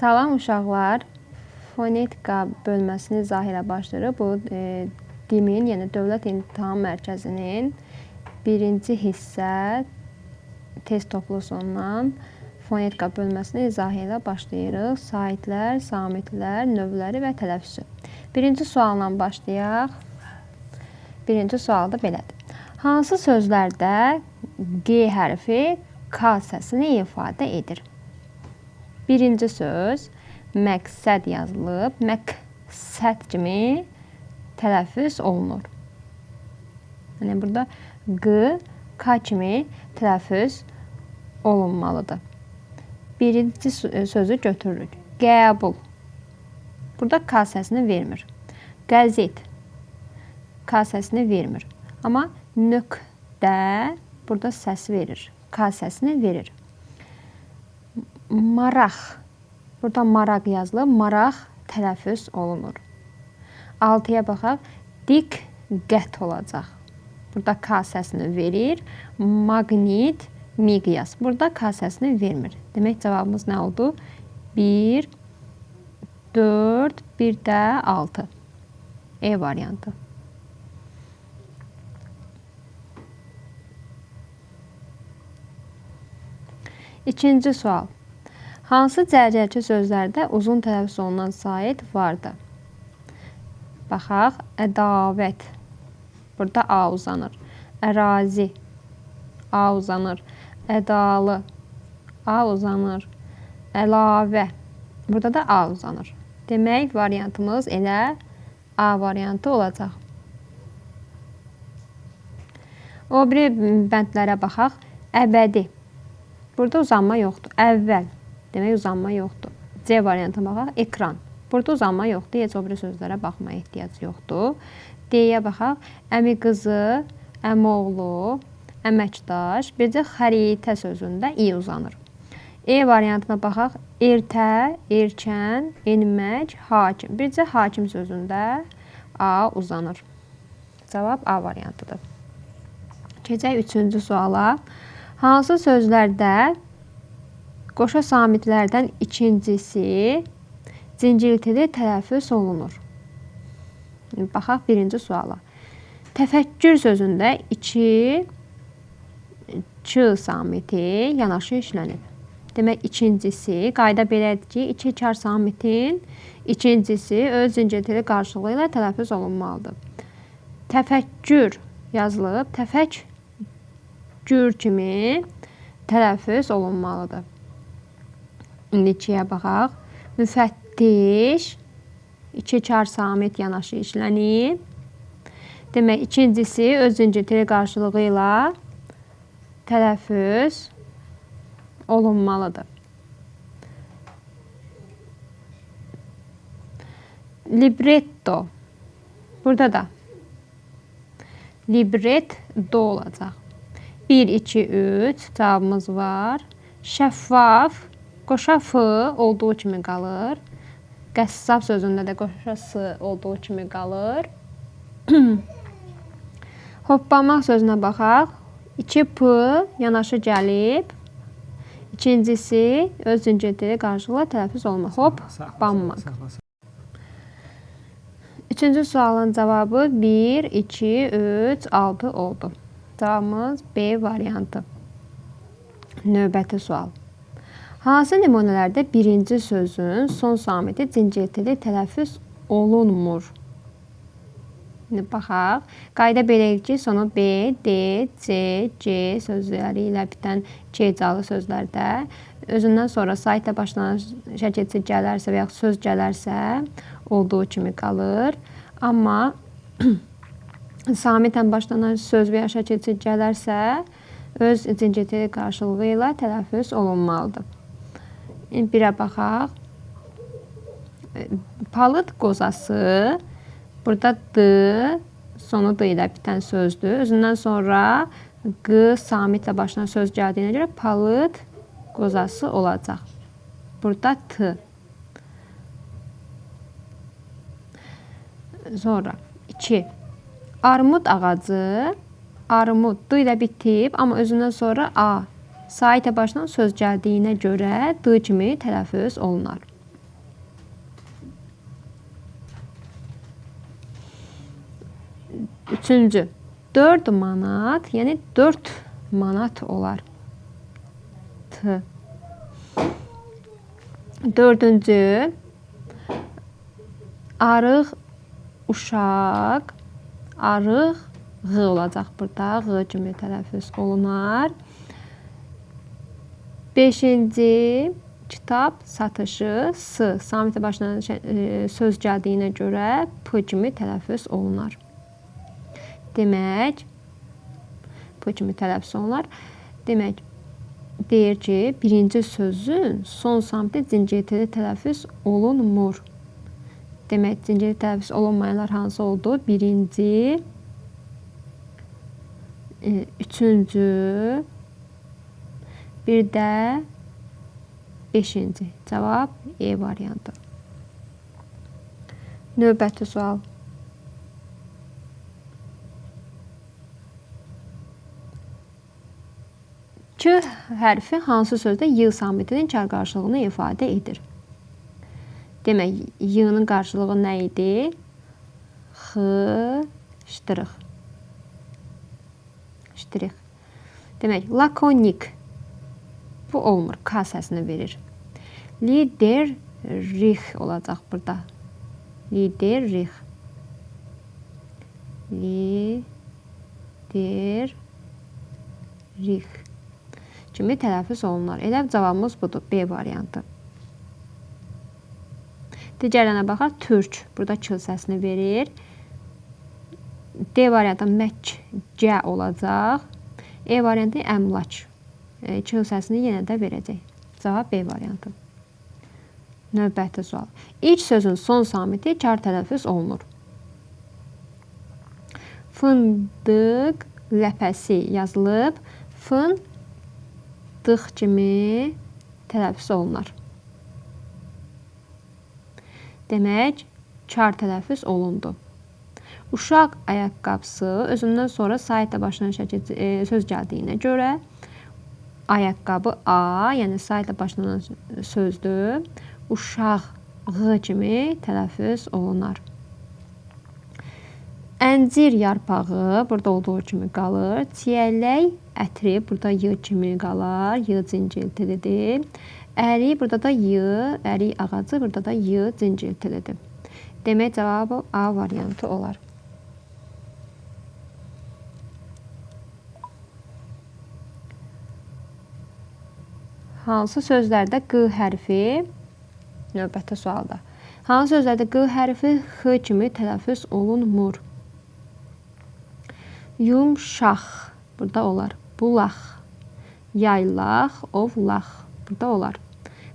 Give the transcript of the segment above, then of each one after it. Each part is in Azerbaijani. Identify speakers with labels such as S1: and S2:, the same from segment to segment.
S1: Salam uşaqlar, fonetika bölməsini izah ilə başlayırıq. Bu DİM-in, yəni Dövlət İmtahan Mərkəzinin birinci hissə test toplusundan fonetika bölməsini izah ilə başlayırıq. Saitlər, samitlər, növləri və tələffüzü. Birinci sualla başlayaq. Birinci sual da belədir. Hansı sözlərdə G hərfi K səsini ifadə edir? Birinci söz məqsəd yazılıb, məqsəd kimi tələffüz olunur. Yəni burada G, K kimi tələffüz olunmalıdır. Birinci sözü götürürük. Qəbul. Burada K səsini vermir. Qəzet. K səsini vermir. Amma nöqtə burada səs verir. K səsini verir. Maraq. Burada maraq yazılıb. Maraq tələffüz olunur. 6-ya baxaq. Diqqət olacaq. Burada K səsini verir. Maqnit, miqyas. Burada K səsini vermir. Demək cavabımız nə oldu? 1, 4, bir də 6. E variantı. İkinci sual. Hansı cərgəçi sözlərdə uzun tələffüz olunan sait vardır? Baxaq. Ədavət. Burada A uzanır. Ərazi. A uzanır. Ədalı. A uzanır. Əlavə. Burada da A uzanır. Demək variantımız elə A variantı olacaq. O biri bəndlərə baxaq. Əbədi. Burada uzanma yoxdur. Əvvəl. Demək uzanma yoxdur. C variantına baxaq. Ekran. Burada uzanma yoxdur. Heç o biri sözlərə baxmaya ehtiyac yoxdur. D-yə baxaq. Əmi qızı, əmoğlu, əməkdaş. Bircə xəritə sözündə I uzanır. E variantına baxaq. Ertə, erkən, enmək, hakim. Bircə hakim sözündə A uzanır. Cavab A variantıdır. Keçək üçüncü suala. Hansı sözlərdə qoşa samitlərdən ikincisi cinciltili tələffüz olunur? Baxaq birinci suala. Təfəkkür sözündə iki ç samiti yanaşı işlənib. Demək ikincisi, qayda belədir ki, iki kar samitin ikincisi öz cinciltili qarşılığı ilə tələffüz olunmalıdır. Təfəkkür yazılıb, təfəkkür kimi tələffüz olunmalıdır. İndi 2-yə baxaq. Müfəttiş, iki kar samit yanaşı işlənib. Demək, ikincisi öz cinciltili qarşılığı ilə tələffüz olunmalıdır. Libretto. Burada da libretto olacaq. 1, 2, 3 cavabımız var. Şəffaf, qoşa f olduğu kimi qalır. Qəssab sözündə də qoşa s olduğu kimi qalır. Hoppamaq sözünə baxaq. 2 p yanaşı gəlib. İkincisi öz cinciltili qarşılığı tələffüz olmaq. Hoppanmaq. Üçüncü sualın cavabı 1, 2, 3, 6 oldu. Cavabımız B variantı. Növbəti sual. Hansı nümunələrdə birinci sözün son samiti cinciltili tələffüz olunmur? Baxaq. Qayda belədir ki, sonu B, D, C, C sözləri ilə bitən C-calı sözlərdə özündən sonra saitlə başlanan şəkilçi gələrsə və yaxud söz gələrsə olduğu kimi qalır. Amma samitlə başlanan söz və ya şəkilçi gələrsə öz cinciltili qarşılığı ilə tələffüz olunmalıdır. Birə baxaq. Palıd qozası. Burada D, sonu D ilə bitən sözdür. Özündən sonra Q samitlə başlanan söz gəldiyinə görə palıd qozası olacaq. Burada T. Sonra 2. Armud ağacı. Armud D ilə bitib, amma özündən sonra A saitə başlanan söz gəldiyinə görə D kimi tələffüz olunar. Üçüncü, 4 manat, yəni 4 manat olar. T. Dördüncü, arıq, uşaq, arıq, ğı olacaq burada. Ğı kimi tələffüz olunar. Beşinci, kitab satışı, s. Samitə başlanan söz gəldiyinə görə p kimi tələffüz olunar. Demək, p kimi tələffüz olunar. Demək, deyir ki, birinci sözün son samiti zincirtili tələffüz olunmur. Demək, zincirli tələffüz olunmayanlar hansı oldu? Birinci, üçüncü, bir də beşinci. Cavab E variantı. Növbəti sual. K hərfi hansı sözdə y samitinin kar qarşılığını ifadə edir? Demək, y-nın qarşılığı nə idi? X, ştrix. Ştrix. Demək, lakonik. Bu olmur. K səsini verir. Liderlik olacaq burada. Liderlik. Liderlik kimi tələffüz olunar. Elə cavabımız budur. B variantı. Digərlərinə baxaq. Türk. Burada k səsini verir. D variantı məkcə olacaq. E variantı əmlaç. K səsini yenə də verəcək. Cavab B variantı. Növbəti sual. İlk sözün son samiti kar tələffüz olunur. Fındıq ləpəsi yazılıb. Fındıq kimi tələffüz olunar. Demək, kar tələffüz olundu. Uşaq ayaqqabısı özündən sonra saitlə başlanan söz gəldiyinə görə ayaqqabı A, yəni saitlə başlanan sözdür. Uşaq Ğ kimi tələffüz olunar. Əncir yarpağı burada olduğu kimi qalır. Çiyələk ətri burada Y kimi qalar. Y zincirtilidir. Əri burada da Y, əri ağacı burada da Y zincirtilidir. Demək, cavabı A variantı olar. Hansı sözlərdə Q hərfi, növbəti sualda, hansı sözlərdə Q hərfi X kimi tələffüz olunmur? Yumşaq, burada olar. Bulaq, yaylaq, ovlaq, burada olar.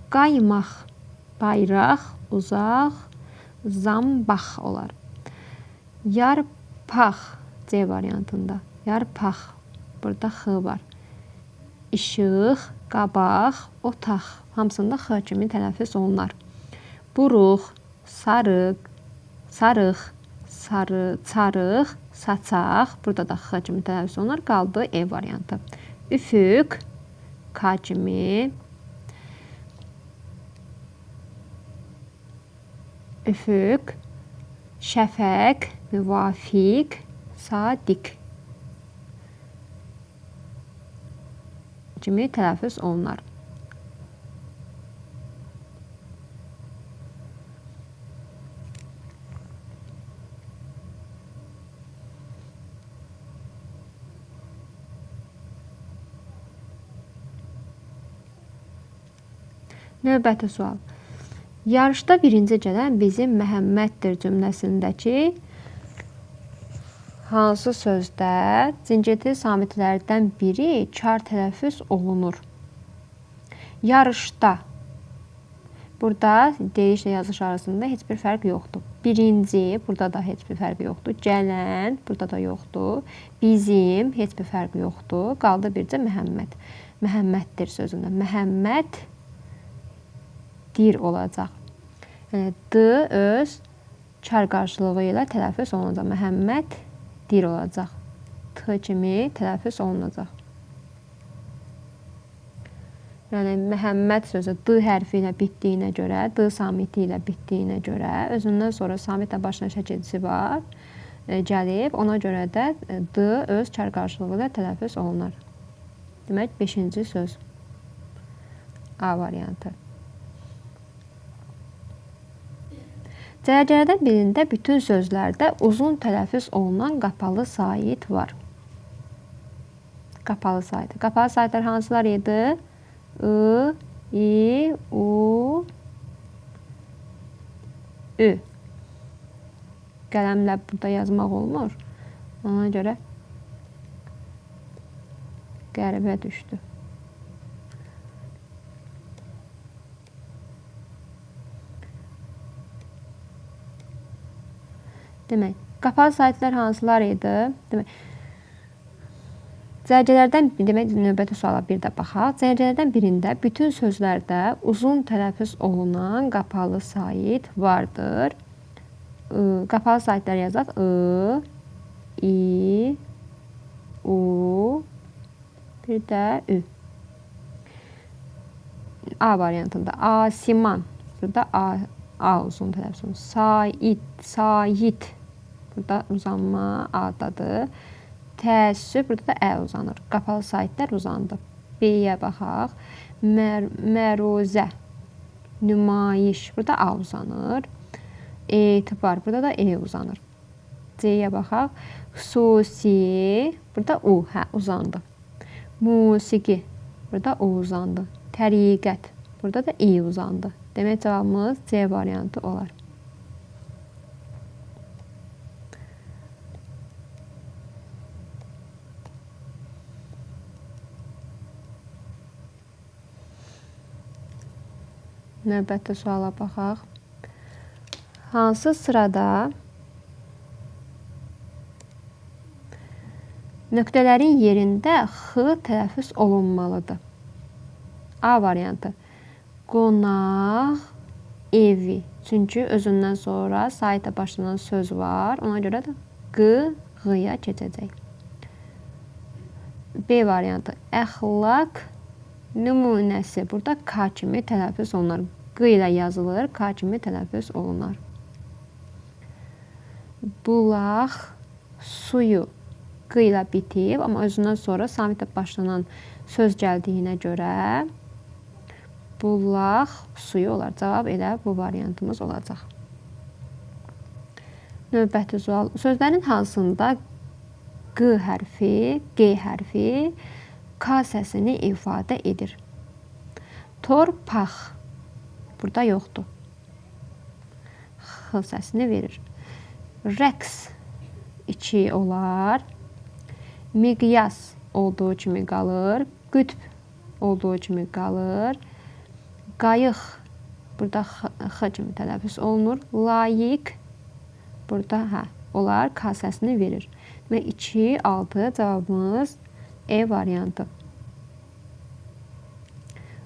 S1: Qaymaq, bayraq, uzaq, zambaq olar. Yarpaq, C variantında. Yarpaq, burada X var. İşıq, qabaq, otaq, hamısında X kimi tələffüz olunar. Buruq, sarıq, sarıq, çarıq, saçaq, burada da X kimi tələffüz olunar. Qaldı E variantı. Üfüq, K kimi. Üfüq, şəfəq, müvafiq, sadiq kimi tələffüz olunar. Növbəti sual. Yarışda birinci gələn bizim Məhəmməddir cümləsindəki hansı sözdə zincirli samitlərdən biri kar tələffüz olunur? Yarışda. Burada deyişlə yazış arasında heç bir fərq yoxdur. Birinci, burada da heç bir fərq yoxdur. Gələn, burada da yoxdur. Bizim, heç bir fərq yoxdur. Qaldı bircə Məhəmməd. Məhəmməddir sözündə. Məhəmməddir olacaq. Yəni, D öz kar qarşılığı ilə tələffüz olunacaq. Məhəmməddir olacaq. T kimi tələffüz olunacaq. Yəni, Məhəmməd sözü D hərfi ilə bitdiyinə görə, D samiti ilə bitdiyinə görə, özündən sonra samitlə başlayan şəkilçisi var. gəlib. Ona görə də D öz çar qarşılığı ilə tələffüz olunur. Demək, 5-ci söz A variantı. Cərgələrdən birində bütün sözlərdə uzun tələffüz olunan qapalı sait var. Qapalı sait. Qapalı saitlər hansılar idi? I, I, U, Ü. Qələmlə burada yazmaq olmur. Ona görə qəribə düşdü. Demək, qapalı saitlər hansılar idi? Demək, cərgələrdən, demək, növbəti suala bir də baxaq. Cərgələrdən birində bütün sözlərdə uzun tələffüz olunan qapalı sait vardır. Qapalı saitlər yazaq. I, I, U, bir də Ü. A variantında asiman. Burada A uzun tələffüz olunur. Sait. Burada uzanma A-dadır. Təəssüf, burada da Ə uzanır. Qapalı saitlər uzandı. B-yə baxaq. Məruzə. Nümayiş. Burada A uzanır. Etibar. Burada da E uzanır. C-yə baxaq. Xüsusi. Burada U uzandı. Musiqi. Burada U uzandı. Təriqət. Burada da İ uzandı. Demək, cavabımız C variantı olar. Növbəti suala baxaq. Hansı sırada nöqtələrin yerində X tələffüz olunmalıdır? A variantı. Qonaq evi. Çünki özündən sonra saitlə başlanan söz var. Ona görə də Q-ya keçəcək. B variantı. Əxlaq nümunəsi. Burada K kimi tələffüz olunur. Q ilə yazılır, K kimi tələffüz olunur. Bulaq suyu. Q ilə bitib, amma özündən sonra samitlə başlanan söz gəldiyinə görə bulaq suyu olar. Cavab elə bu variantımız olacaq. Növbəti sual. Sözlərin hansında G hərfi, G hərfi K səsini ifadə edir? Torpaq. Burada yoxdur. X səsini verir. Rəqs 2 olar. Miqyas olduğu kimi qalır. Qütb olduğu kimi qalır. Qayıq. Burada X kimi tələffüz olunur. Layiq. Burada olar. K səsini verir. Və 2, 6 cavabımız E variantı.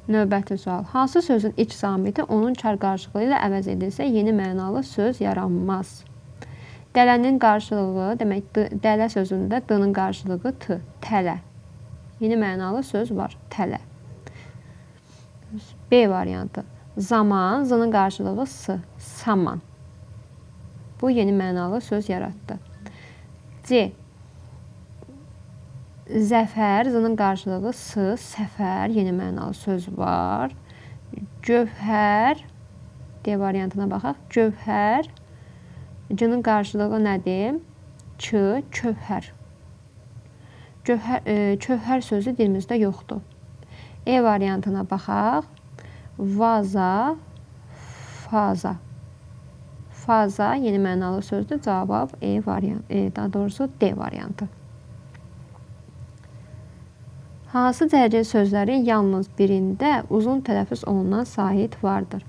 S1: Növbəti sual. Hansı sözün iç samiti onun çar qarşılığı ilə əvəz edilsə yeni mənalı söz yaranmaz? Dələnin qarşılığı, demək, dələ sözündə D-nin qarşılığı T, tələ. Yeni mənalı söz var, tələ. B variantı. Zaman, Z-nin qarşılığı S, saman. Bu yeni mənalı söz yaratdı. C. Zəfər, Z-nin qarşılığı S, səfər, yeni mənalı söz var. Gövhər, D variantına baxaq. Gövhər, C-nin qarşılığı nədir? Ç, kövhər. Kövhər sözü dilimizdə yoxdur. E variantına baxaq. Vaza, faza. Faza, yeni mənalı sözdür. Cavab E variantı, daha doğrusu D variantı. Hansı dərəcə sözlərin yalnız birində uzun tələffüz olunan sait vardır?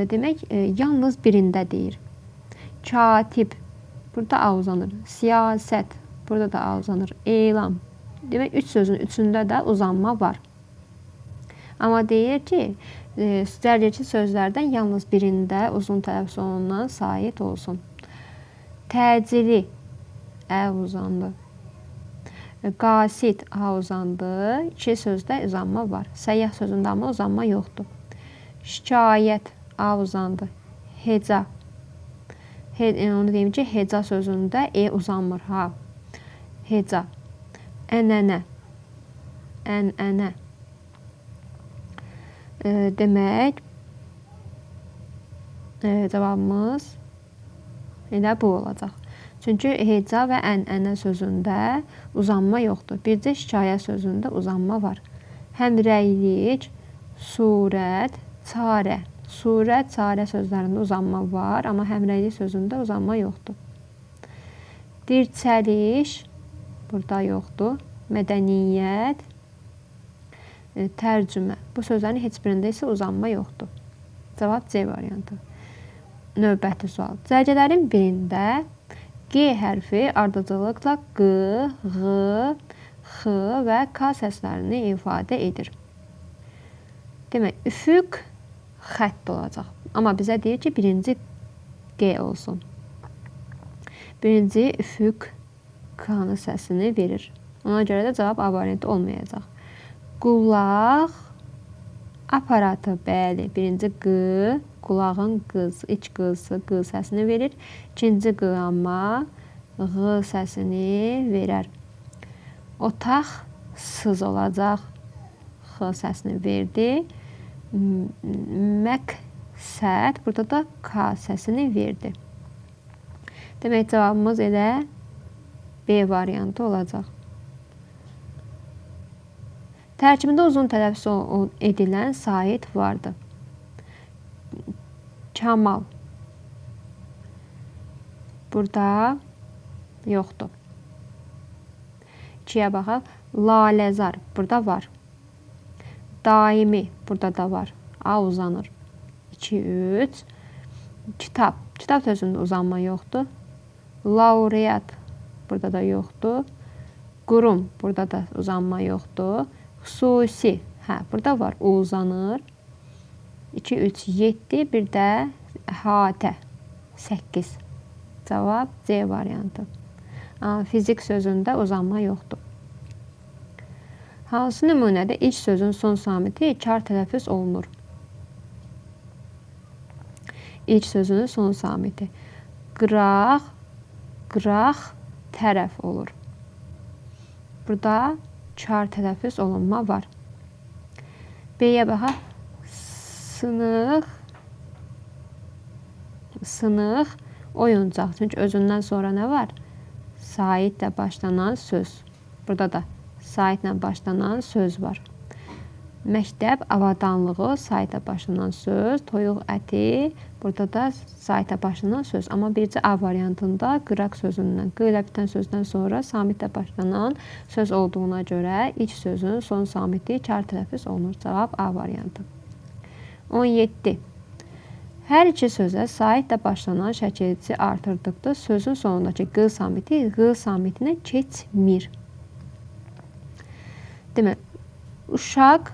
S1: Demək, yalnız birində deyir. Katib, burada A uzanır. Siyasət, burada da A uzanır. Elam. Demək, 3 sözün üçündə də uzanma var. Amma deyir ki, dərəcəçi sözlərdən yalnız birində uzun tələffüz olunan sait olsun. Təcili, Ə uzandı. Qasid, A uzandı. 2 sözdə uzanma var. Səyyah sözündə amma uzanma yoxdur. Şikayət, A uzandı. Heca. Onu deyim ki, heca sözündə E uzanmır. Ha. Heca. Ənənə. Ənənə. Demək, cavabımız elə bu olacaq. Çünki heca və ənənə sözündə uzanma yoxdur. Bircə şikayə sözündə uzanma var. Həmrəylik, surət, çarə. Surət, çarə sözlərində uzanma var, amma həmrəylik sözündə uzanma yoxdur. Dirçəliş, burada yoxdur. Mədəniyyət, tərcümə. Bu sözlərin heç birində isə uzanma yoxdur. Cavab C variantı. Növbəti sual. Cərgələrin birində G hərfi ardıcıllıqla Q, Ğ, X və K səslərini ifadə edir. Demək, üfüq xətt olacaq. Amma bizə deyir ki, birinci G olsun. Birinci üfüq K-nın səsini verir. Ona görə də cavab A variantı olmayacaq. Qulaq aparatı, bəli. Birinci Q, qulağın iç qısı, Q səsini verir. İkinci Q amma Ğ səsini verər. Otaqsız olacaq. X səsini verdi. Məqsəd, burada da K səsini verdi. Demək, cavabımız elə B variantı olacaq. Tərkibində uzun tələffüz edilən sait vardı. Kamal. Burada yoxdur. 2-yə baxaq. Laləzar. Burada var. Daimi. Burada da var. A uzanır. 2, 3. Kitab. Kitab sözündə uzanma yoxdur. Laureat. Burada da yoxdur. Qurum. Burada da uzanma yoxdur. Xüsusi. Burada var. O uzanır. 2, 3, 7. Bir də əhatə. 8. Cavab C variantı. Fizik sözündə uzanma yoxdur. Hansı nümunədə ilk sözün son samiti kar tələffüz olunur? İlk sözünün son samiti. Qıraq, qıraq, tərəf olur. Burada kar tələffüz olunma var. B-yə baxaq. Sınıq, sınıq, oyuncaq. Çünki özündən sonra nə var? Saitlə başlanan söz. Burada da saitlə başlanan söz var. Məktəb avadanlığı, saitlə başlanan söz. Toyuq əti, burada da saitlə başlanan söz. Amma bircə A variantında qıraq sözündən, Q ilə bitən sözdən sonra samitlə başlanan söz olduğuna görə ilk sözün son samiti kar tələffüz olunur. Cavab A variantı. 17. Hər iki sözə saitlə başlanan şəkilçi artırdıqda sözün sonundakı Q samiti Q samitinə keçmir. Demək, uşaq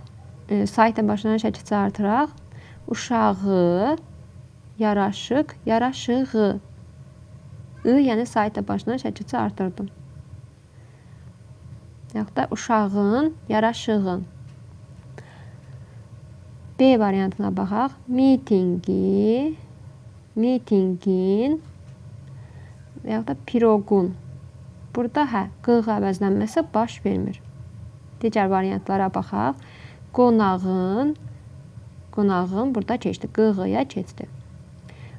S1: saitlə başlanan şəkilçi artıraq. Uşağı, yaraşıq, yaraşığı. I, yəni saitlə başlanan şəkilçi artırdım. Yaxud da uşağın, yaraşığın. B variantına baxaq. Mitingi, mitingin və yaxud da piroqun. Burada Q əvəzlənməsi baş vermir. Digər variantlara baxaq. Qonağın, qonağın burada keçdi. Q-ya keçdi.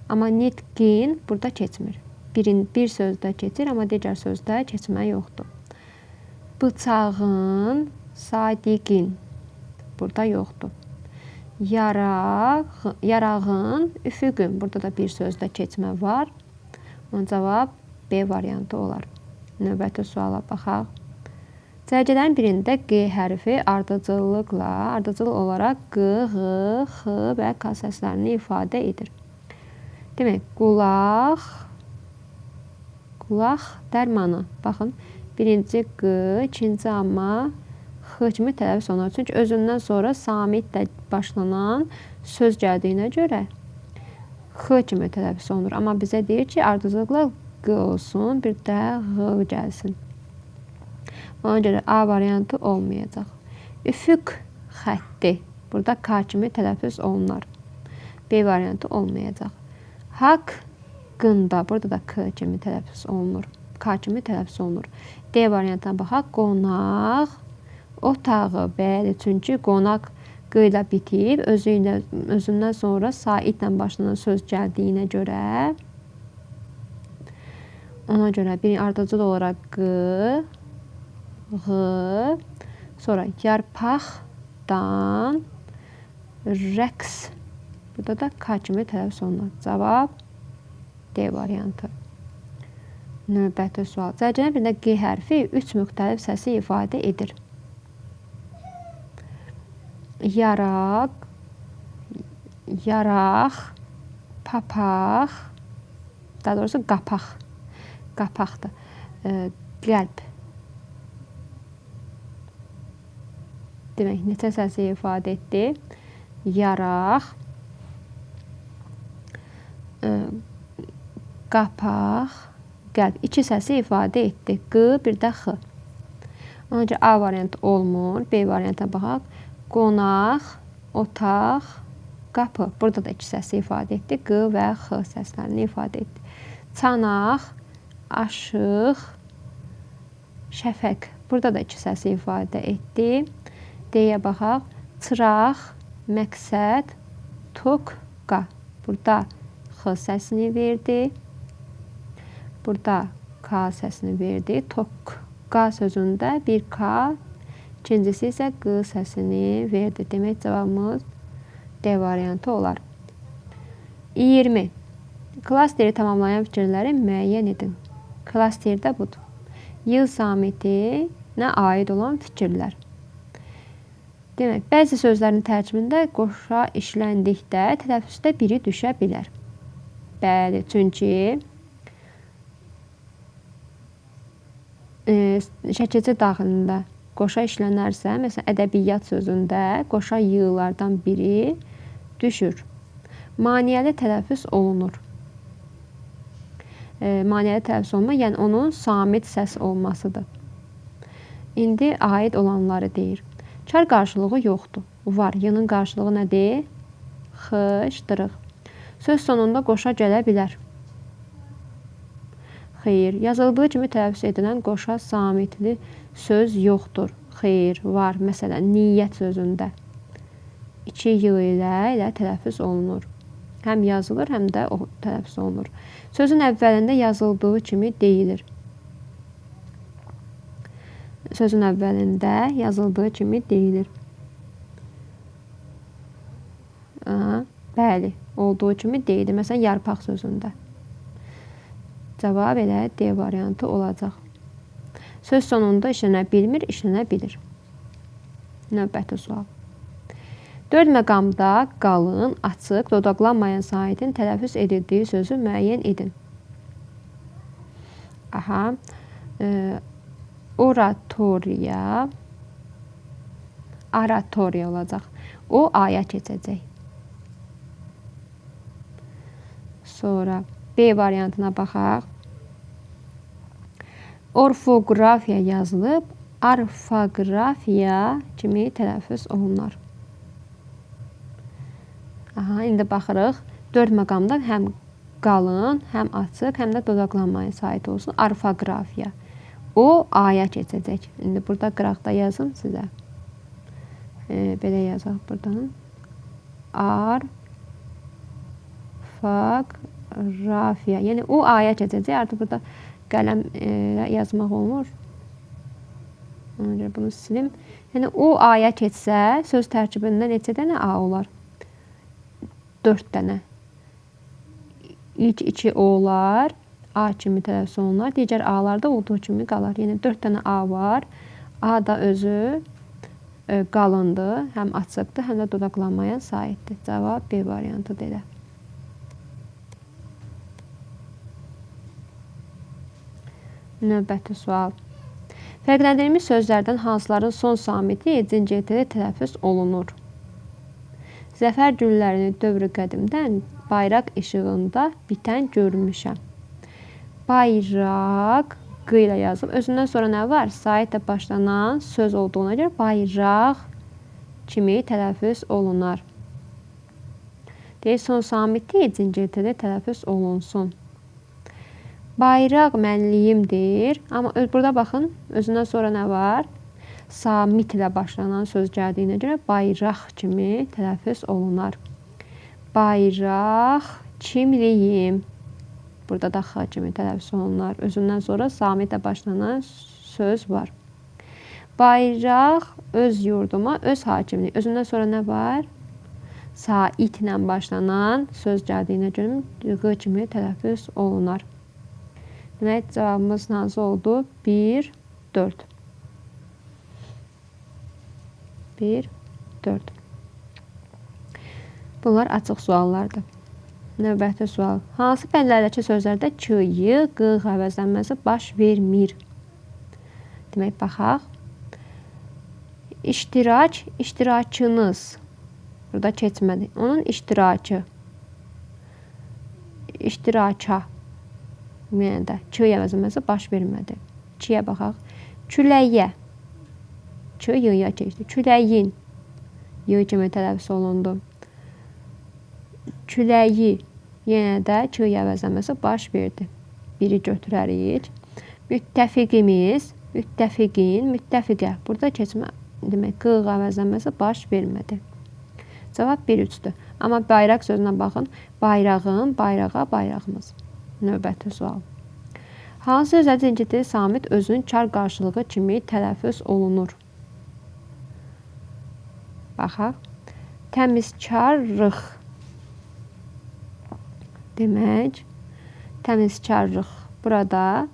S1: Amma nitqin burada keçmir. Bir sözdə keçir, amma digər sözdə keçmə yoxdur. Bıçağın, sadiqin burada yoxdur. Yarağın, üfüqün. Burada da bir sözdə keçmə var. Onun cavab B variantı olar. Növbəti suala baxaq. Cərgələrin birində G hərfi ardıcıl olaraq Q, Ğ, X və K səslərini ifadə edir. Demək, qulaq, dərmanı. Baxın, birinci Q, ikinci amma X kimi tələffüz olunur. Çünki özündən sonra samitlə başlanan söz gəldiyinə görə X kimi tələffüz olunur. Amma bizə deyir ki, ardıcılıqla Q olsun, bir də Ğ gəlsin. Ona görə A variantı olmayacaq. Üfüq xətti. Burada K kimi tələffüz olunar. B variantı olmayacaq. Haqqında, burada da K kimi tələffüz olunur. K kimi tələffüz olunur. D variantına baxaq. Qonaq otağı. Bəli, çünki qonaq Q ilə bitib, özündən sonra saitlə başlanan söz gəldiyinə görə, ona görə bir ardıcıl olaraq Q, Ğ, sonra yarpaqdan rəqs. Burada da K kimi tələffüz olunur. Cavab D variantı. Növbəti sual. Cərgənin birində G hərfi 3 müxtəlif səsi ifadə edir. Yaraq, yaraq, papaq, daha doğrusu qapaq. Qapaqdır. Qəlb. Demək, neçə səsi ifadə etdi? Yaraq, qapaq, qəlb. 2 səsi ifadə etdi. Q, bir də X. Ona görə A variantı olmur. B variantına baxaq. Qonaq, otaq, qapı. Burada da 2 səsi ifadə etdi. Q və X səslərini ifadə etdi. Çanaq, aşıq, şəfəq. Burada da 2 səsi ifadə etdi. D-yə baxaq. Çıraq, məqsəd, toqqa. Burada X səsini verdi. Burada K səsini verdi. Toqqa sözündə bir K, ikincisi isə Q səsini verdi. Demək, cavabımız D variantı olar. 20. Klasteri tamamlayan fikirləri müəyyən edin. Klasterdə budur. Yıl samitinə aid olan fikirlər. Demək, bəzi sözlərin tərkibində qoşa işləndikdə tələffüzdə biri düşə bilər. Bəli, çünki şəkilçi daxilində qoşa işlənərsə, məsələn, ədəbiyyat sözündə qoşa yığılardan biri düşür. Maniyəli tələffüz olunur. Maniyəli tələffüz olma, yəni onun samit səs olmasıdır. İndi aid olanları deyir. Kar qarşılığı yoxdur. Var. Y-nin qarşılığı nədir? Xışdırıq. Söz sonunda qoşa gələ bilər. Xeyr. Yazıldığı kimi tələffüz edilən qoşa samitli söz yoxdur. Xeyr, var. Məsələn, niyyət sözündə 2 y ilə tələffüz olunur. Həm yazılır, həm də o tələffüz olunur. Sözün əvvəlində yazıldığı kimi deyilir. Sözün əvvəlində yazıldığı kimi deyilir. Bəli, olduğu kimi deyilir. Məsələn, yarpaq sözündə. Cavab elə D variantı olacaq. Söz sonunda işlənə bilmir, işlənə bilir. Növbəti sual. 4 məqamda qalın, açıq, dodaqlanmayan saitin tələffüz edildiyi sözü müəyyən edin. Oratoriya olacaq. O aya keçəcək. Sonra B variantına baxaq. Orfoqrafiya yazılıb, arfoqrafiya kimi tələffüz olunar. İndi baxırıq. 4 məqamda həm qalın, həm açıq, həm də dodaqlanmayan sait olsun. Arfoqrafiya. O aya keçəcək. İndi burada qıraqda yazım sizə. Belə yazaq buradan. Arfoqrafiya. Yəni o aya keçəcək. Artıq burada qələm yazmaq olmur. Ona görə bunu silim. Yəni o aya keçsə, söz tərkibində neçə dənə A olar? 4 dənə. İlk 2 O'lar A kimi tələffüz olunur. Digər A'larda olduğu kimi qalar. Yəni 4 dənə A var. A da özü qalındır, həm açıqdır, həm də dodaqlanmayan saitdir. Cavab B variantıdır elə. Növbəti sual. Fərqləndirilmiş sözlərdən hansıların son samiti CT-də tələffüz olunur? Zəfər güllərini dövrü qədimdən bayraq işığında bitən görmüşəm. Bayraq Q ilə yazılıb. Özündən sonra nə var? Saitlə başlanan söz olduğuna görə bayraq kimi tələffüz olunar. Deyir, son samiti cingiltili tələffüz olunsun. Bayraq mənliyimdir. Amma burada baxın, özündən sonra nə var? Samit ilə başlanan söz gəldiyinə görə bayraq kimi tələffüz olunar. Bayraq kimliyim. Burada da x kimi tələffüz olunar. Özündən sonra samitlə başlanan söz var. Bayraq öz yurduma, öz hakimliyi. Özündən sonra nə var? Sait ilə başlanan söz gəldiyinə görə y kimi tələffüz olunar. Demək, cavabımız hansı oldu? 1, 4. 1, 4. Bunlar açıq suallardır. Növbəti sual. Hansı fəllərdəki sözlərdə k, y, q əvəzlənməsi baş vermir? Demək, baxaq. İştirak, iştirakınız. Burada keçmədi. Onun iştirakı. İştiraka. Yəni də k əvəzlənməsi baş vermədi. 2-yə baxaq. Küləyə. K, y-ya keçdi. Küləyin. Y kimi tələffüz olundu. Küləyi. Yenə də k əvəzlənməsi baş verdi. Biri götürərik. Müttəfiqimiz. Müttəfiqin. Müttəfiqə. Burada keçmə. Demək, q əvəzlənməsi baş vermədi. Cavab 1-3-dür. Amma bayraq sözünə baxın. Bayrağın, bayrağa, bayrağımız. Növbəti sual. Hansı sözlər cingiltili samit özünün kar qarşılığı kimi tələffüz olunur? Baxaq. Təmizkarlıq. Demək, təmizkarlıq. Burada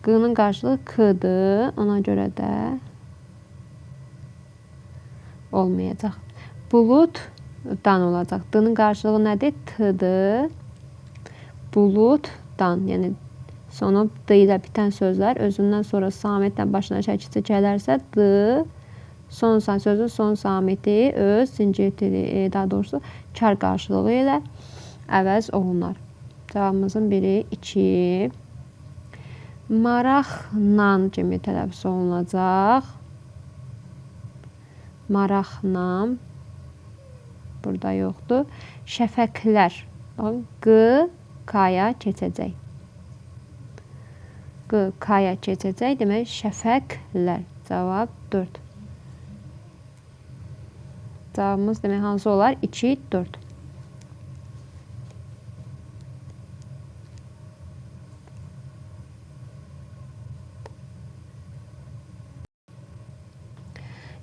S1: q'nın qarşılığı k'dır. Ona görə də olmayacaq. Buluddan olacaq. D'nın qarşılığı nədir? T'dır. Buluddan. Yəni, sonu d ilə bitən sözlər özündən sonra samitlə başına şəkilçi gələrsə d, sözün son samiti öz cingiltili, daha doğrusu kar qarşılığı ilə əvəz olunar. Cavabımızın biri 2. Maraqla kimi tələffüz olunacaq. Maraqla. Burada yoxdur. Şəfəqlər. Baxın, q, k-ya keçəcək. Q, k-ya keçəcək. Demək, şəfəqlər. Cavab 4. Cavabımız demək hansı olar? 2, 4.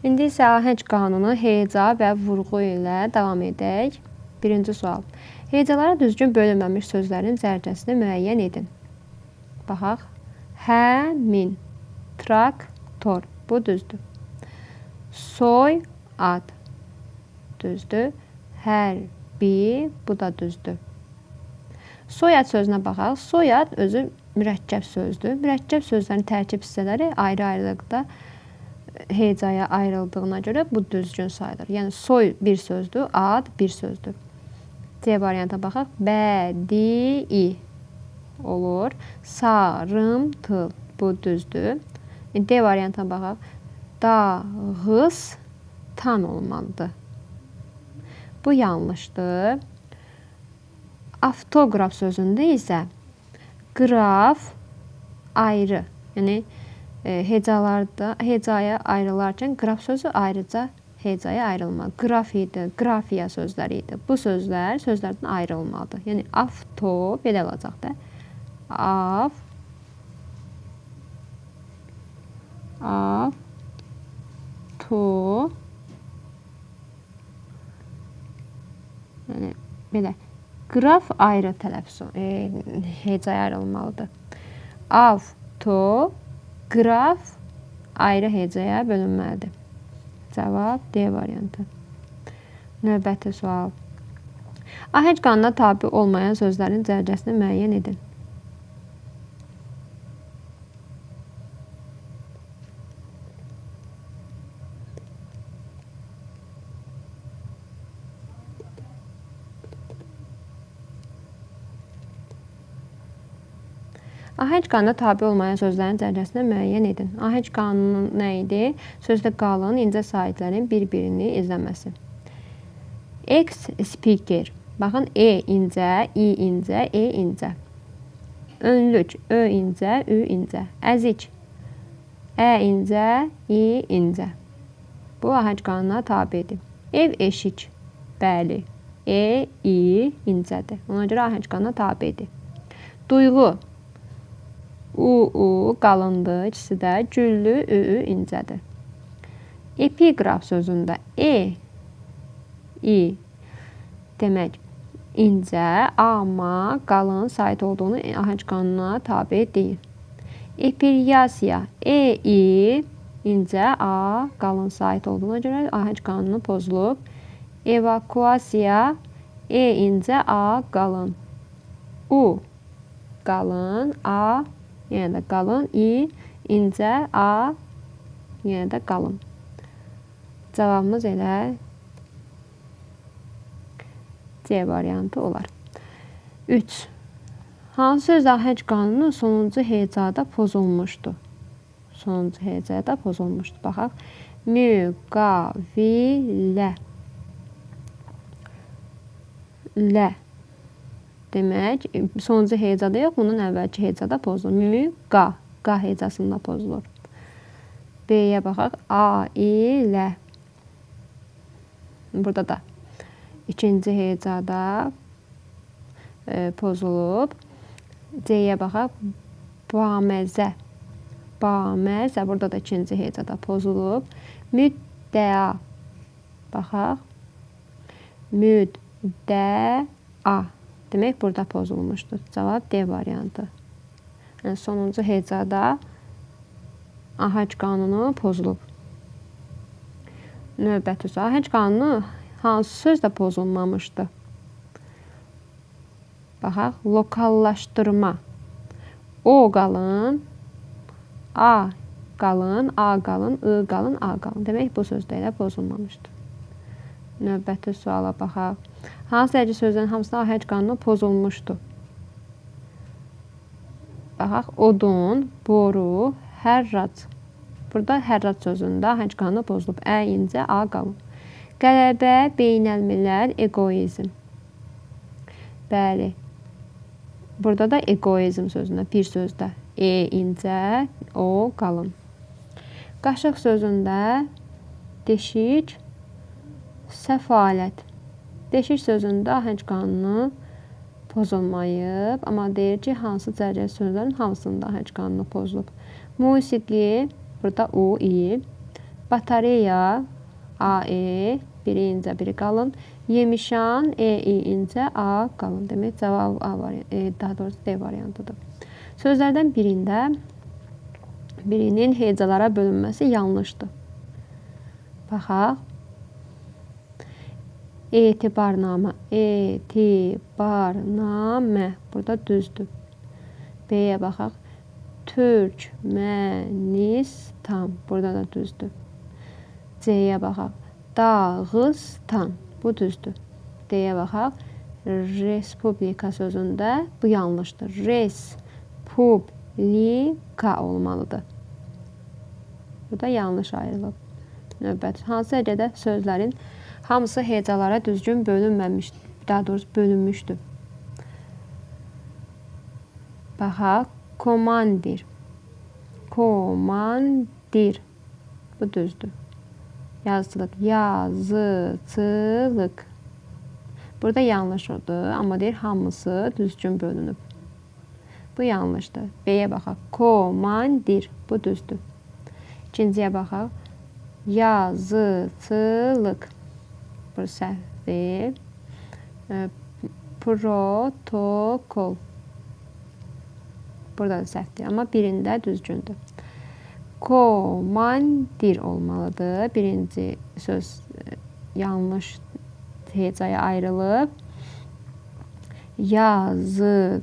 S1: İndi isə ahəng qanunu heca və vurğu ilə davam edək. Birinci sual. Hecalara düzgün bölünməmiş sözlərin zərcəsini müəyyən edin. Baxaq. Həmin. Traktor. Bu düzdür. Soy ad. Düzdür. Hərbi. Bu da düzdür. Soyad sözünə baxaq. Soyad özü mürəkkəb sözdür. Mürəkkəb sözlərin tərkib hissələri ayrı-ayrılıqda hecaya ayrıldığına görə bu düzgün sayılır. Yəni, soy bir sözdür, ad bir sözdür. C varianta baxaq. Bədii olur. Sarımtıl. Bu düzdür. D variantına baxaq. Dağıstan olmalıdır. Bu yanlışdır. Avtoqraf sözündə isə qraf ayrı. Yəni, hecaya ayrılarkən qraf sözü ayrıca hecaya ayrılmalı. Qraf idi, qrafiya sözləri idi. Bu sözlər sözlərdən ayrılmalıdır. Yəni, avto belə olacaq da. Avto yəni, belə. Qraf ayrı tələffüz hecaya ayrılmalıdır. Avto qraf ayrı hecaya bölünməlidir. Cavab D variantı. Növbəti sual. Ahəng qanuna tabi olmayan sözlərin zərcəsini müəyyən edin. Ahəng qanuna tabi olmayan sözlərin zərcəsini müəyyən edin. Ahəng qanunu nə idi? Sözdə qalın, incə saitlərin bir-birini izləməsi. X speaker. Baxın, E incə, I incə, E incə. Önlük, Ö incə, Ü incə. Əzik, Ə incə, İ incə. Bu ahəng qanununa tabedir. Ev, eşik. Bəli. E, İ incədir. Ona görə ahəng qanununa tabedir. Duyğu. U qalındır. İkisi də güllü, Ü incədir. Epiqraf sözündə E, İ demək incə, amma qalın sait olduğunu ahəng qanununa tabe deyil. Epiryasiya. E, İ incə, A qalın sait olduğuna görə ahəng qanunu pozulub. Evakuasiya. E incə, A qalın. U qalın, A yenə də qalın, İ incə, A yenə də qalın. Cavabımız elə C variantı olar. 3. Hansı söz ahəng qanunu sonuncu hecada pozulmuşdur? Sonuncu hecada pozulmuşdur. Baxaq. Müqavilə. Lə. Demək, sonuncu hecada yox, bunun əvvəlki hecada pozulur. Müqa. Qa hecasında pozulur. B-yə baxaq. Ailə. Burada da ikinci hecada pozulub. C-yə baxaq. Baməzə. Baməzə. Burada da ikinci hecada pozulub. Müddəa. Baxaq. Müddəa. Demək, burada pozulmuşdur. Cavab D variantı. Yəni, sonuncu hecada ahəng qanunu pozulub. Növbəti sual. Ahəng qanunu hansı sözdə pozulmamışdır? Baxaq. Lokallaşdırma. O qalın, A qalın, A qalın, I qalın, A qalın. Demək, bu sözdə elə pozulmamışdır. Növbəti suala baxaq. Hansı hərci sözlərin hamısında ahəng qanunu pozulmuşdur? Baxaq. Odun, boru, hərrac. Burada hərrac sözündə ahəng qanunu pozulub. Ə incə, A qalın. Qələbə, beynəlmiləl, egoizm. Bəli. Burada da egoizm sözündə, bir sözdə. E incə, O qalın. Qaşıq sözündə deşik, səfalət. Deşik sözündə ahəng qanunu pozulmayıb, amma deyir ki, hansı cərgə sözlərin hamısında ahəng qanunu pozulub. Musiqi, burada U, İ. Batareya, A, E, biri incə, biri qalın. Yemişan, E, İ incə, A qalın. Demək, cavab A variantı, daha doğrusu D variantıdır. Sözlərdən birinin hecalara bölünməsi yanlışdır. Baxaq. Etibarnamə. Etibarnamə. Burada düzdür. B-yə baxaq. Türkmənistan. Burada da düzdür. C-yə baxaq. Dağıstan. Bu düzdür. D-yə baxaq. Respublika sözündə bu yanlışdır. Respublika olmalıdır. Burada yanlış ayrılıb. Növbət. Hansı hecədə sözlərin hamısı hecalara düzgün bölünməmişdir. Daha doğrusu bölünmüşdür. Baxaq. Komandir. Komandir. Bu düzdür. Yazıçılıq. Yazıçılıq. Burada yanlış oldu. Amma deyir hamısı düzgün bölünüb. Bu yanlışdır. B-yə baxaq. Komandir. Bu düzdür. İkinciyə baxaq. Yazıçılıq. Bu səhvdir. Protokol. Burada da səhvdir. Amma birində düzgündür. Komandir olmalıdır. Birinci söz yanlış hecaya ayrılıb. Yazıçılıq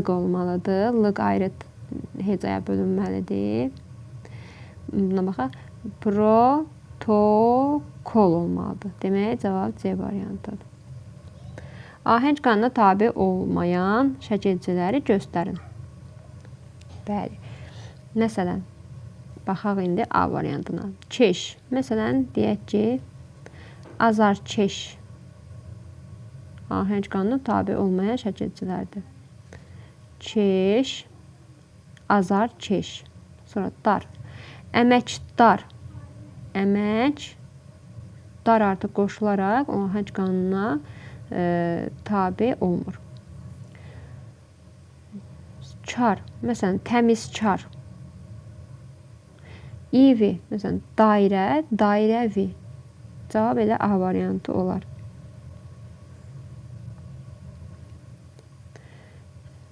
S1: olmalıdır. Lıq ayrı hecaya bölünməlidir. Buna baxaq. Protokol olmalıdır. Demək, cavab C variantıdır. Ahəng qanuna tabe olmayan şəkilçiləri göstərin. Bəli. Məsələn, baxaq indi A variantına. Keş. Məsələn, deyək ki, azarkeş. Ahəng qanuna tabe olmayan şəkilçilərdir. Keş, azarkeş. Sonra dar. Əməkdar. Əmək, dar artıq qoşularaq o ahəng qanununa tabe olmur. Kar, məsələn, təmizkar. İvi, məsələn, dairə, dairəvi. Cavab elə A variantı olar.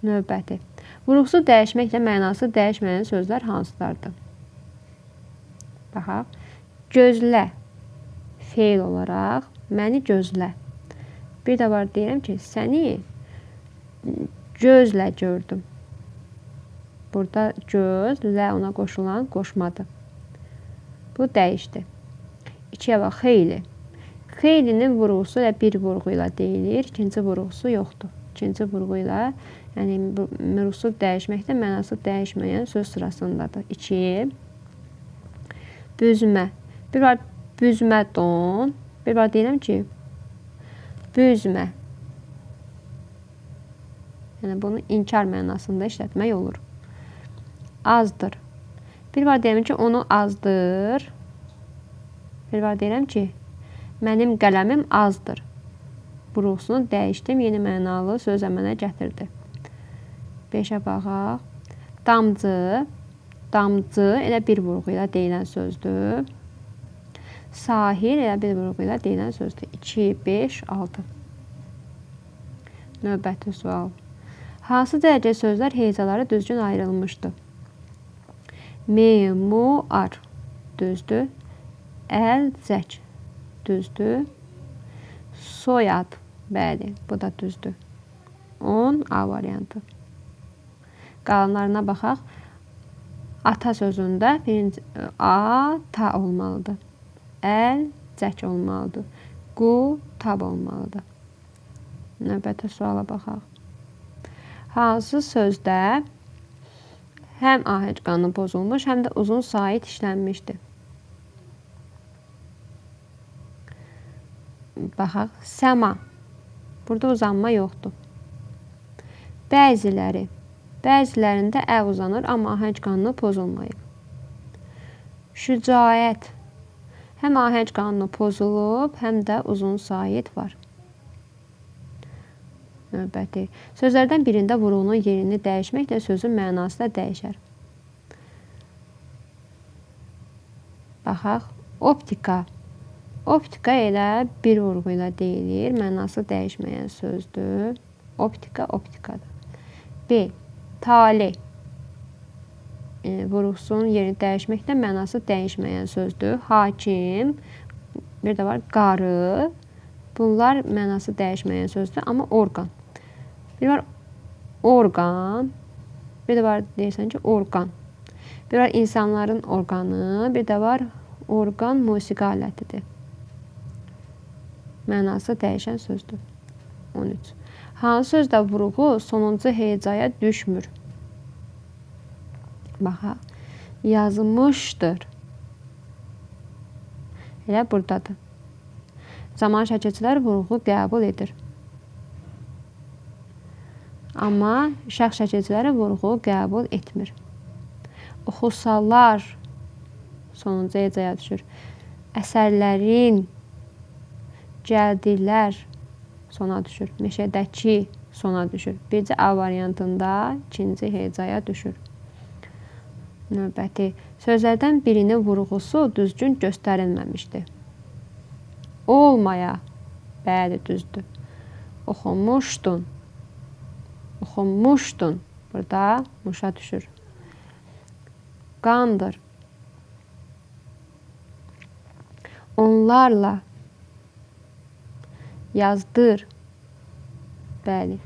S1: Növbəti. Vurğusu dəyişməklə mənası dəyişməyən sözlər hansılardır? Baxaq. Gözlə. Feil olaraq məni gözlə. Bir də var deyirəm ki, səni gözlə gördüm. Burada göz, lə ona qoşulan qoşmadır. Bu dəyişdi. 2-yə bax, xeyli. Xeylinin vurğusu ilə bir vurğu ilə deyilir. İkinci vurğusu yoxdur. İkinci vurğu ilə, yəni vurğusu dəyişməkdə mənası dəyişməyən söz sırasındadır. 2. Büzmə. Bir var büzmə don. Bir var deyirəm ki, büzmə. Yəni bunu inkar mənasında işlətmək olur. Azdır. Bir var deyirəm ki, onu azdır. Bir var deyirəm ki, mənim qələmim azdır. Vurğusunu dəyişdim, yeni mənalı söz əmələ gətirdi. 5-ə baxaq. Damcı. Damcı elə bir vurğu ilə deyilən sözdür. Sahil elə bir vurğu ilə deyilən sözdür. 2, 5, 6. Növbəti sual. Hansı dərəcə sözlər hecaları düzgün ayrılmışdır? Memuar düzdür. Əlcək düzdür. Soyad, bəli, bu da düzdür. 10 A variantı. Qalanlarına baxaq. Ata sözündə birinci A ta olmalıdır. Əlcək olmalıdır. Qu tab olmalıdır. Növbəti suala baxaq. Hansı sözdə həm ahəng qanunu pozulmuş, həm də uzun sait işlənmişdir? Baxaq. Səma. Burada uzanma yoxdur. Bəziləri. Bəzilərində ə uzanır, amma ahəng qanunu pozulmayıb. Şücaət. Həm ahəng qanunu pozulub, həm də uzun sait var. Növbəti. Sözlərdən birində vurğunun yerini dəyişməklə sözün mənası da dəyişər. Baxaq. Optika. Optika elə bir vurğu ilə deyilir. Mənası dəyişməyən sözdür. Optika, optikadır. B. Tale. Vurğusunun yerini dəyişməklə mənası dəyişməyən sözdür. Hakim. Bir də var qarı. Bunlar mənası dəyişməyən sözdür, amma orqan. Bir var orqan. Bir də var deyirsən ki, orqan. Bir var insanların orqanı. Bir də var orqan musiqi alətidir. Mənası dəyişən sözdür. 13. Hansı sözdə vurğu sonuncu hecaya düşmür? Baxaq. Yazmışdır. Elə buradadır. Zaman şəkilçilər vurğu qəbul edir. Amma şəxs şəkilçiləri vurğu qəbul etmir. Oxusalar sonuncu hecaya düşür. Əsərlərin, gəldilər sona düşür. Meşədəki sona düşür. Bircə A variantında ikinci hecaya düşür. Növbəti. Sözlərdən birinin vurğusu düzgün göstərilməmişdir. Olmaya. Bəli, düzdür. Oxumuşdun. Oxumuşdun. Burada muşa düşür. Qandır. Onlarla. Yazdır. Bəli.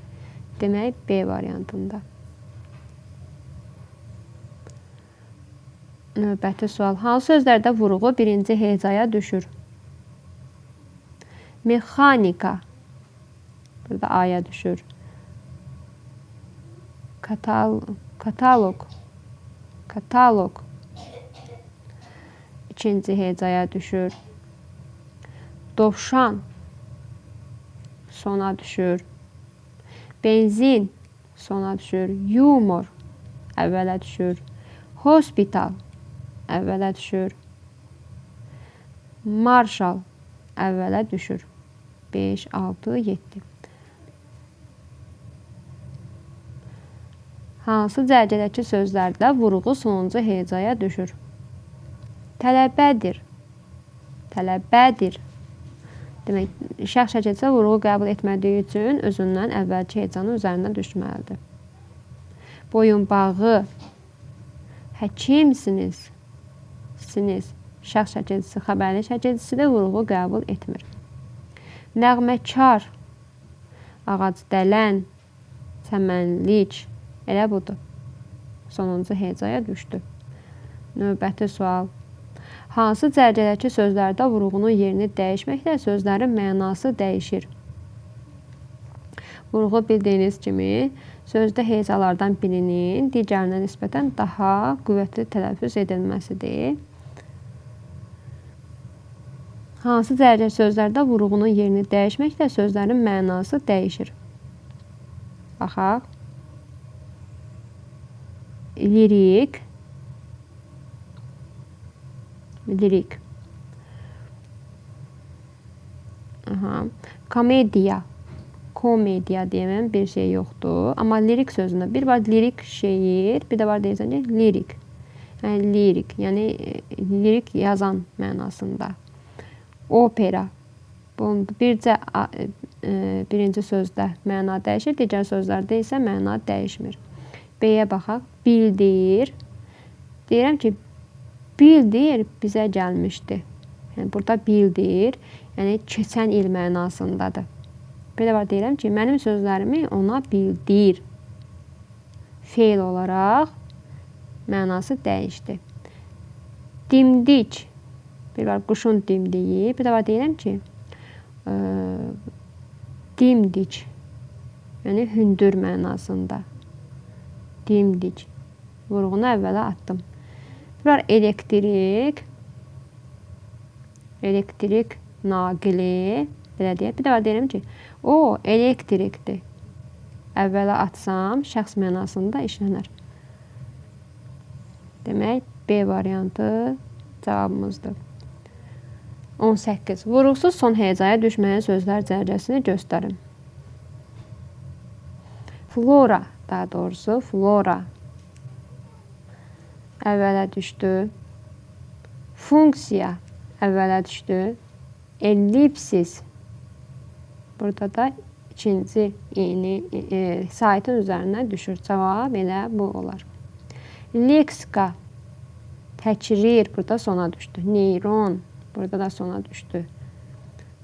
S1: Demək B variantında. Növbəti sual. Hansı sözlərdə vurğu birinci hecaya düşür? Mexanika. Burada A'ya düşür. Katalog. İkinci hecaya düşür. Dovşan sona düşür. Benzin sona düşür. Yumor əvvələ düşür. Hospital əvvələ düşür. Marshal əvvələ düşür. 5, 6, 7. Hansı cərgədəki sözlərdə vurğu sonuncu hecaya düşür? Tələbədir. Tələbədir. Demək, şəxs şəkildə vurğu qəbul etmədiyi üçün özündən əvvəlki hecanın üzərinə düşməlidir. Boyunbağı. Həkimsiniz. Siniz. Şəxs şəkilcisi, xəbərli şəkilcisi də vurğu qəbul etmir. Nəğməkar. Ağacdələn. Çəmənlik. Elə budur. Sonuncu hecaya düşdü. Növbəti sual. Hansı cərgədəki sözlərdə vurğunun yerini dəyişməklə sözlərin mənası dəyişir? Vurğu bildiyiniz kimi sözdə hecalardan birinin digərinə nisbətən daha qüvvətli tələffüz edilməsidir. Hansı cərgədəki sözlərdə vurğunun yerini dəyişməklə sözlərin mənası dəyişir? Baxaq. Lirik. Lirik. Komediya. Komediya deyəməm, bir şey yoxdur. Amma lirik sözündə bir var lirik şeir, bir də var deyirsən ki, lirik. Yəni lirik, yəni lirik yazan mənasında. Opera. Bircə birinci sözdə məna dəyişir, digər sözlərdə isə məna dəyişmir. B-yə baxaq. Bildir. Deyirəm ki, bildir bizə gəlmişdi. Yəni, burada bildir, yəni keçən il mənasındadır. Belə var, deyirəm ki, mənim sözlərimi ona bildir. Feil olaraq mənası dəyişdi. Dimdik. Bir var, quşun dimdiyi. Bir də var, deyirəm ki, dimdik. Yəni, hündür mənasında. Dimdik. Vurğunu əvvələ atdım. Bir var, elektrik. Elektrik naqili. Belə deyək. Bir də var, deyirəm ki, o elektrikdir. Əvvələ atsam, şəxs mənasında işlənər. Demək, B variantı cavabımızdır. 18. Vurğusuz son hecaya düşməyən sözlər cərgəsini göstərin. Flora, daha doğrusu flora əvvələ düşdü. Funksiya əvvələ düşdü. Ellipsis. Burada da ikinci saitin üzərinə düşür. Cavab elə bu olar. Leksika. Təkrir. Burada sona düşdü. Neyron. Burada da sona düşdü.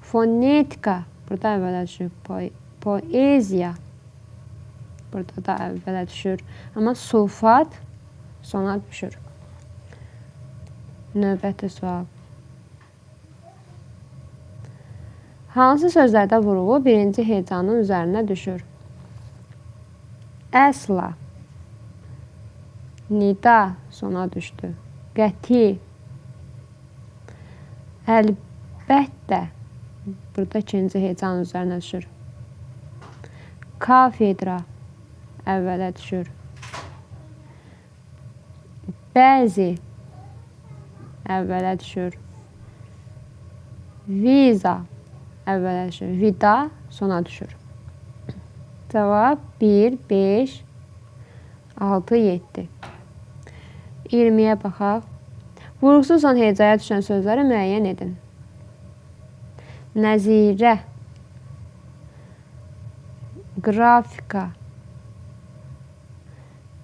S1: Fonetika. Burada əvvələ düşür. Poeziya. Burada da əvvələ düşür. Amma sulfat sona düşür. Növbəti sual. Hansı sözlərdə vurğu birinci hecanın üzərinə düşür? Əsla. Nida sona düşdü. Qəti. Əlbəttə. Burada ikinci hecanın üzərinə düşür. Kafedra əvvələ düşür. Bəzi əvvələ düşür. Viza əvvələ düşür. Vida sona düşür. Cavab 1, 5, 6, 7. 20-yə baxaq. Vurğusuz son hecaya düşən sözləri müəyyən edin. Nəzirə. Qrafika.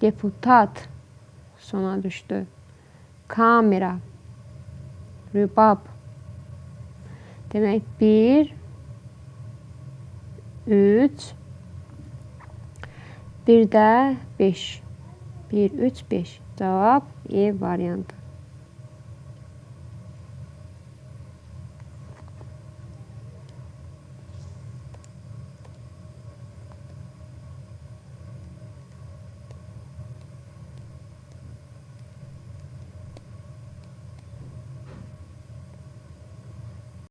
S1: Deputat sona düşdü. Kamera. Rübab. Demək 1, 3, bir də 5. 1, 3, 5. Cavab E variantı.